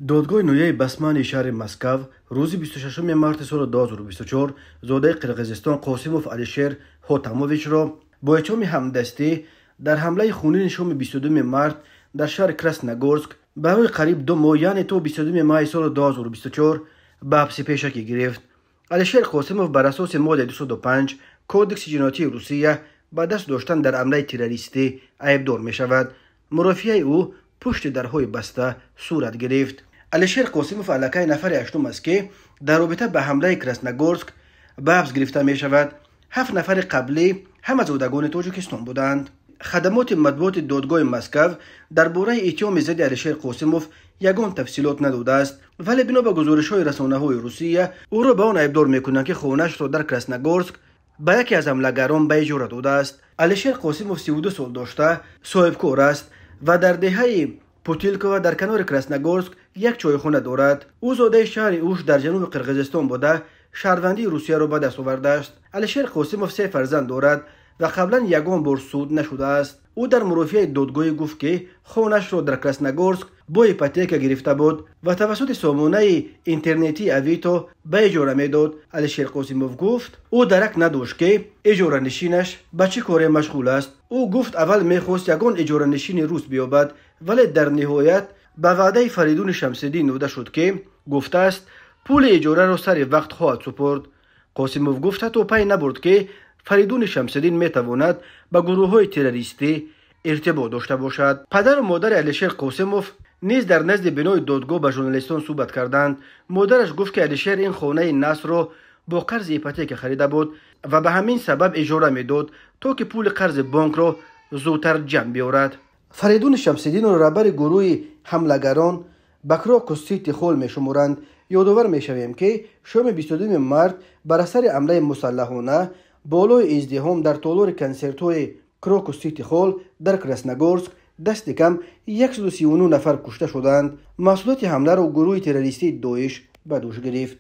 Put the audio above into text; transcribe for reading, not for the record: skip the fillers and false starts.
دادگاه نویه بسمانی شهر مسکو روز 26 مارس سال 2024 زاده قرقیزستان قاسموف علیشیر هوتاموویچ را با اتهام همدستی در حمله خونین شام 22 مارس در شهر کراسنogorsk برای قریب 2 ماه یعنی تا 22 ماه سال 2024 به حبس پیشکی گرفت. علیشیر قاسموف بر اساس ماده 205 کودکس جنایتی روسیه با دست داشتن در حمله تروریستی عیبدار می شود. مرافعه او پشت درهای بسته صورت گرفت. علیشیر قاسموف علاقه نفر هشتم است که در رابطه به حمله کراسنogorsk به حبس گرفته می شود. 7 نفر قبلی هم از زادگان تاجیکستان بودند. خدمات مطبوعات دادگاه مسکو درباره اتهام ضد علیشیر قاسموف یگان تفصیلات نداده است، ولی بنا به گزارش‌های رسانه‌های روسیه او را به آن عیبدار می‌کنند که خانه‌اش را در کراسنogorsk به یکی از حمله‌گران به اجاره داده است. علیشیر قاسموف 32 سال داشته، صاحب کار است و در دهه پوتیلکا در کنار کراسنogorsk یک چایخانه دارد. او زاده شهر اوش در جنوب قرقیزستان بوده، شهروندی روسیه را به دست آورده است. علیشیر قاسموف 3 فرزند دارد و قبلا یگان بار سود نشده است. او در مرافعه دادگاه گفت که خانه‌اش را در کراسنogorsk با هیپوتک گرفته بود و توسط سامانه اینترنتی اویتو به اجاره میداد. علیشیر قاسموف گفت او درک نداشت که اجاره نشینش به چه کاری مشغول است. او گفت اول میخواست یگان اجاره نشین روس بیابد، ولی در نهایت به وعده فریدون شمس‌الدین نوده شد که گفته است پول اجاره را سر وقت خواهد سپرد. قاسموف گفت حتی پی نبرد که فریدون شمس‌الدین میتواند با گروه‌های تروریستی ارتباط داشته باشد. پدر و مادر علیشیر قاسموف نیز در نزد بنای دادگاه با ژورنالیستان صحبت کردند. مادرش گفت که علیشیر این خانه نصر را با قرض هیپوتک خریده بود و به همین سبب اجاره میداد تا که پول قرض بانک را زودتر جمع بیاورد. فریدون شمس‌الدین را رهبر گروه حمله‌گران بکراکوسی تخول میشمارند. یادآور میشویم که شام 22 مارس بر اثر حمله مسلحانه بالای ازدحام در تالار کنسرت‌های کراکوسی تخول در کراسنogorsk دست کم 139 نفر کشته شدند. مسئولیت حمله را گروه تروریستی داعش به دوش گرفت.